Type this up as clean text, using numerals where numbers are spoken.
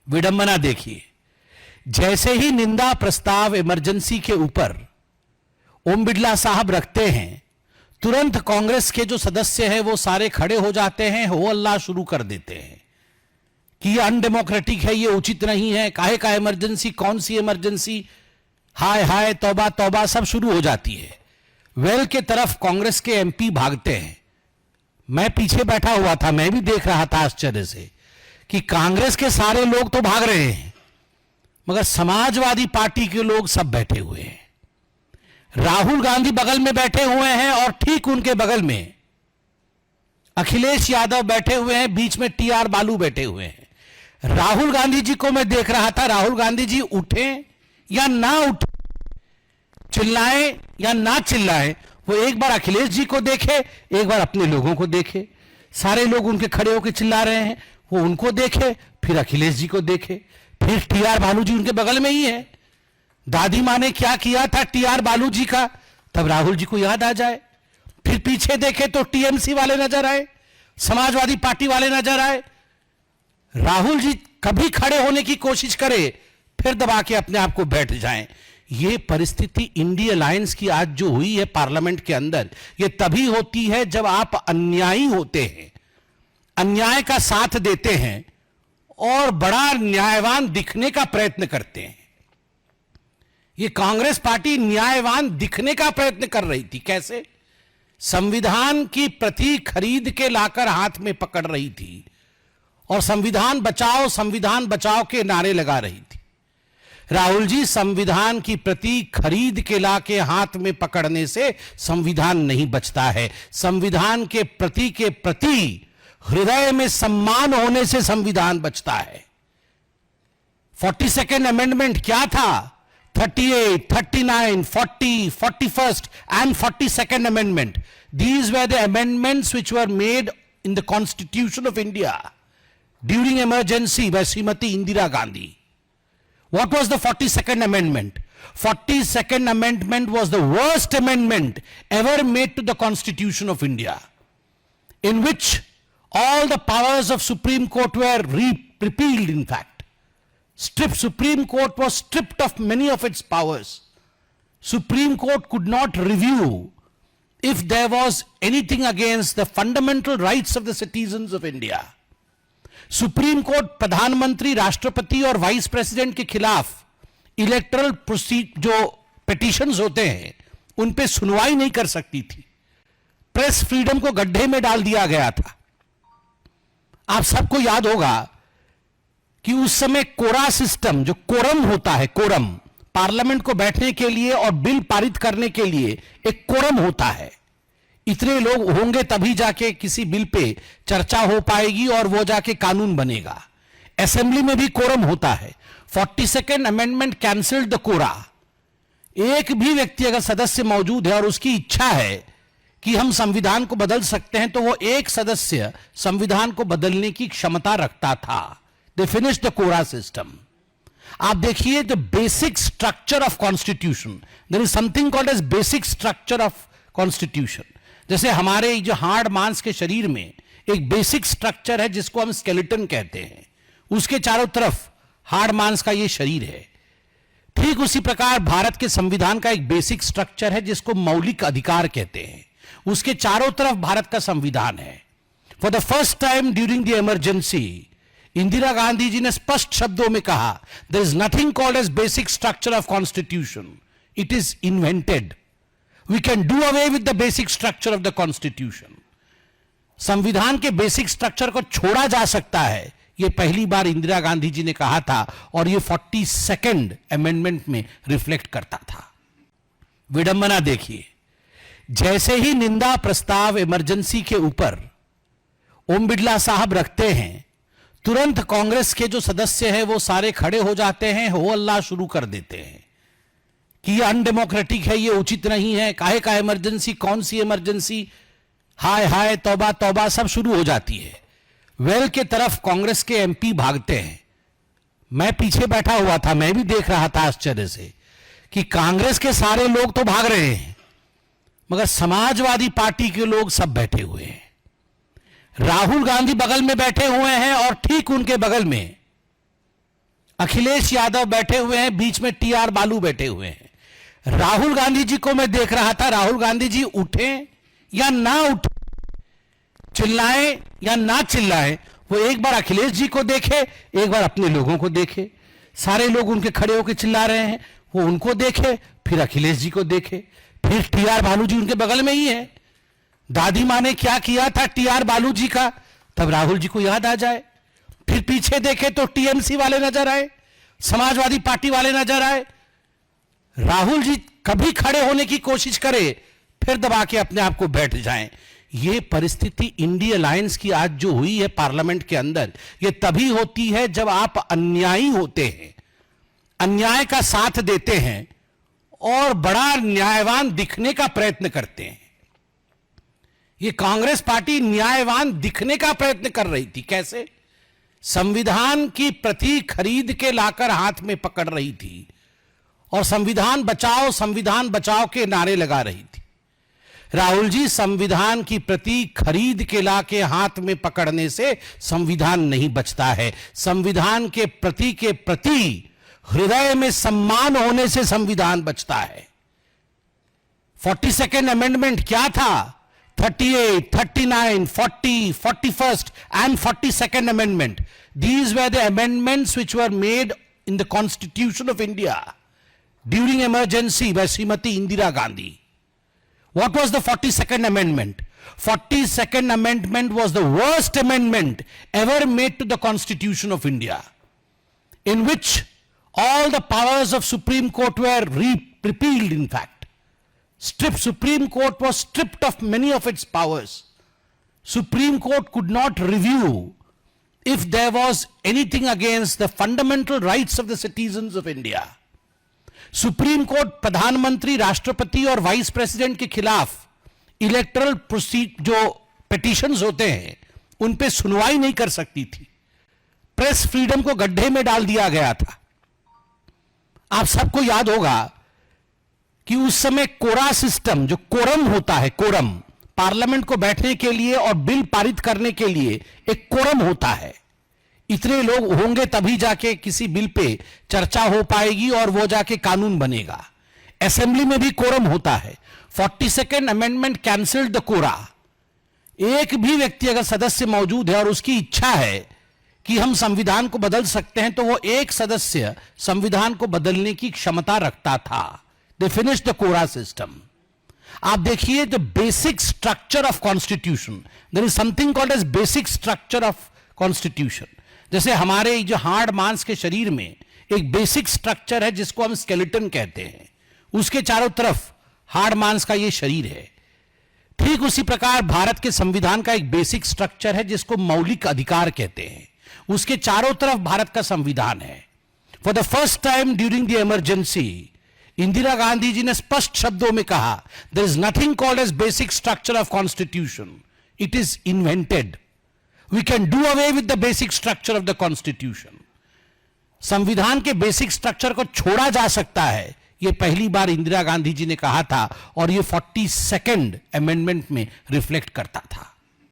विडंबना देखिए, जैसे ही निंदा प्रस्ताव इमरजेंसी के ऊपर ओम बिड़ला साहब रखते हैं, तुरंत कांग्रेस के जो सदस्य हैं वो सारे खड़े हो जाते हैं, हो अल्लाह शुरू कर देते हैं कि ये अनडेमोक्रेटिक है, ये उचित नहीं है, काहे का इमरजेंसी, कौन सी इमरजेंसी, हाय हाय तौबा तौबा, सब शुरू हो जाती है। वेल के तरफ कांग्रेस के एमपी भागते हैं। मैं पीछे बैठा हुआ था, मैं भी देख रहा था आश्चर्य से कि कांग्रेस के सारे लोग तो भाग रहे हैं, मगर समाजवादी पार्टी के लोग सब बैठे हुए हैं। राहुल गांधी बगल में बैठे हुए हैं और ठीक उनके बगल में अखिलेश यादव बैठे हुए हैं, बीच में टीआर बालू बैठे हुए हैं। राहुल गांधी जी को मैं देख रहा था, राहुल गांधी जी उठे या ना उठे, चिल्लाएं या ना चिल्लाएं, वो एक बार अखिलेश जी को देखे, एक बार अपने लोगों को देखे। सारे लोग उनके खड़े होकर चिल्ला रहे हैं, वो उनको देखे, फिर अखिलेश जी को देखे, फिर टीआर बालू जी उनके बगल में ही है। दादी माँ ने क्या किया था टीआर बालू जी का, तब राहुल जी को याद आ जाए। फिर पीछे देखे तो टीएमसी वाले नजर आए, समाजवादी पार्टी वाले नजर आए। राहुल जी कभी खड़े होने की कोशिश करे, फिर दबा के अपने आप को बैठ जाएं। ये परिस्थिति इंडिया अलायंस की आज जो हुई है पार्लियामेंट के अंदर, ये तभी होती है जब आप अन्यायी होते हैं, अन्याय का साथ देते हैं और बड़ा न्यायवान दिखने का प्रयत्न करते हैं। ये कांग्रेस पार्टी न्यायवान दिखने का प्रयत्न कर रही थी। कैसे? संविधान की प्रति खरीद के लाकर हाथ में पकड़ रही थी और संविधान बचाओ के नारे लगा रही थी। राहुल जी, संविधान की प्रति खरीद के लाके हाथ में पकड़ने से संविधान नहीं बचता है। संविधान के प्रति हृदय में सम्मान होने से संविधान बचता है। 42nd अमेंडमेंट क्या था? 38, 39, 40, 41st and 42nd amendment. These were the amendments which were made in the Constitution of India during emergency by Srimati Indira Gandhi. What was the 42nd amendment? 42nd amendment was the worst amendment ever made to the Constitution of India, in which all the powers of Supreme Court were repealed, in fact. Supreme Court was stripped of many of its powers. Supreme Court could not review if there was anything against the fundamental rights of the citizens of India. Supreme court प्रधानमंत्री, राष्ट्रपति और vice president के खिलाफ electoral जो petitions होते हैं उन पे सुनवाई नहीं कर सकती थी। प्रेस फ्रीडम को गड्ढे में डाल दिया गया था। आप सबको याद होगा कि उस समय कोरा सिस्टम, जो कोरम होता है, कोरम पार्लियामेंट को बैठने के लिए और बिल पारित करने के लिए एक कोरम होता है। इतने लोग होंगे तभी जाके किसी बिल पे चर्चा हो पाएगी और वो जाके कानून बनेगा। असेंबली में भी कोरम होता है। 42nd अमेंडमेंट कैंसल्ड द कोरा। एक भी व्यक्ति अगर सदस्य मौजूद है और उसकी इच्छा है कि हम संविधान को बदल सकते हैं, तो वो एक सदस्य संविधान को बदलने की क्षमता रखता था। They finished the quota system. आप देखिए, the basic structure of constitution, there is something called as basic structure of constitution. जैसे हमारे जो हाड़ मांस के शरीर में एक बेसिक स्ट्रक्चर है जिसको हम स्केलेटन कहते हैं, उसके चारों तरफ हाड़ मांस का ये शरीर है। ठीक उसी प्रकार भारत के संविधान का एक बेसिक स्ट्रक्चर है जिसको मौलिक अधिकार कहते हैं। उसके चारों तरफ भारत का संविधान है। For the first time during the emergency, Indira Gandhi ji ने स्पष्ट शब्दों में कहा, there is nothing called as basic structure of constitution, it is invented. We can do away with the basic structure of the Constitution. संविधान के बेसिक स्ट्रक्चर को छोड़ा जा सकता है, यह पहली बार इंदिरा गांधी जी ने कहा था और यह 42nd अमेंडमेंट में रिफ्लेक्ट करता था। विडंबना देखिए, जैसे ही निंदा प्रस्ताव इमरजेंसी के ऊपर ओम बिड़ला साहब रखते हैं, तुरंत कांग्रेस के जो सदस्य हैं वो सारे खड़े हो जाते हैं, हो अल्लाह शुरू कर देते हैं कि ये अनडेमोक्रेटिक है, ये उचित नहीं है, काहे का इमरजेंसी, कौन सी इमरजेंसी, हाय हाय तौबा तौबा, सब शुरू हो जाती है। वेल के तरफ कांग्रेस के एमपी भागते हैं। मैं पीछे बैठा हुआ था, मैं भी देख रहा था आश्चर्य से कि कांग्रेस के सारे लोग तो भाग रहे हैं, मगर समाजवादी पार्टी के लोग सब बैठे हुए हैं। राहुल गांधी बगल में बैठे हुए हैं और ठीक उनके बगल में अखिलेश यादव बैठे हुए हैं, बीच में टीआर बालू बैठे हुए हैं। राहुल गांधी जी को मैं देख रहा था, राहुल गांधी जी उठे या ना उठे, चिल्लाएं या ना चिल्लाएं, वो एक बार अखिलेश जी को देखे, एक बार अपने लोगों को देखे। सारे लोग उनके खड़े होकर चिल्ला रहे हैं, वो उनको देखे, फिर अखिलेश जी को देखे, फिर टीआर बालू जी उनके बगल में ही है। दादी माँ ने क्या किया था टीआर बालू जी का, तब राहुल जी को याद आ जाए। फिर पीछे देखे तो टीएमसी वाले नजर आए, समाजवादी पार्टी वाले नजर आए। राहुल जी कभी खड़े होने की कोशिश करे, फिर दबा के अपने आप को बैठ जाएं। ये परिस्थिति इंडी अलायंस की आज जो हुई है पार्लियामेंट के अंदर, ये तभी होती है जब आप अन्यायी होते हैं, अन्याय का साथ देते हैं और बड़ा न्यायवान दिखने का प्रयत्न करते हैं। ये कांग्रेस पार्टी न्यायवान दिखने का प्रयत्न कर रही थी। कैसे? संविधान की प्रति खरीद के लाकर हाथ में पकड़ रही थी और संविधान बचाओ के नारे लगा रही थी। राहुल जी, संविधान की प्रति खरीद के लाके हाथ में पकड़ने से संविधान नहीं बचता है। संविधान के प्रति हृदय में सम्मान होने से संविधान बचता है। 42nd अमेंडमेंट क्या था? 38, 39, 40, 41st and 42nd amendment. These were the amendments which were made in the Constitution of India during emergency by Srimati Indira Gandhi. What was the 42nd amendment? 42nd amendment was the worst amendment ever made to the Constitution of India, in which all the powers of Supreme Court were repealed, in fact. Supreme Court was stripped of many of its powers. Supreme Court could not review if there was anything against the fundamental rights of the citizens of India. Supreme court प्रधानमंत्री, राष्ट्रपति और vice president के खिलाफ electoral जो petitions होते हैं उन पे सुनवाई नहीं कर सकती थी। प्रेस फ्रीडम को गड्ढे में डाल दिया गया था। आप सबको याद होगा कि उस समय कोरा सिस्टम, जो कोरम होता है, कोरम पार्लियामेंट को बैठने के लिए और बिल पारित करने के लिए एक कोरम होता है। इतने लोग होंगे तभी जाके किसी बिल पे चर्चा हो पाएगी और वो जाके कानून बनेगा। असेंबली में भी कोरम होता है। 42nd अमेंडमेंट कैंसिल्ड द कोरा। एक भी व्यक्ति अगर सदस्य मौजूद है और उसकी इच्छा है कि हम संविधान को बदल सकते हैं, तो वो एक सदस्य संविधान को बदलने की क्षमता रखता था। They finish the quota system. आप देखिए the basic structure of constitution, there is something called as basic structure of constitution. जैसे हमारे जो हार्ड मांस के शरीर में एक बेसिक स्ट्रक्चर है जिसको हम स्केलेटन कहते हैं, उसके चारों तरफ हार्ड मांस का ये शरीर है। ठीक उसी प्रकार भारत के संविधान का एक बेसिक स्ट्रक्चर है जिसको मौलिक अधिकार कहते हैं, उसके चारों तरफ भारत का संविधान है। For the first time during the emergency, Indira Gandhi ji ने स्पष्ट शब्दों में कहा, there is nothing called as basic structure of constitution, it is invented. We can do away with the basic structure of the Constitution. संविधान के बेसिक स्ट्रक्चर को छोड़ा जा सकता है, यह पहली बार इंदिरा गांधी जी ने कहा था और यह 42nd अमेंडमेंट में रिफ्लेक्ट करता था।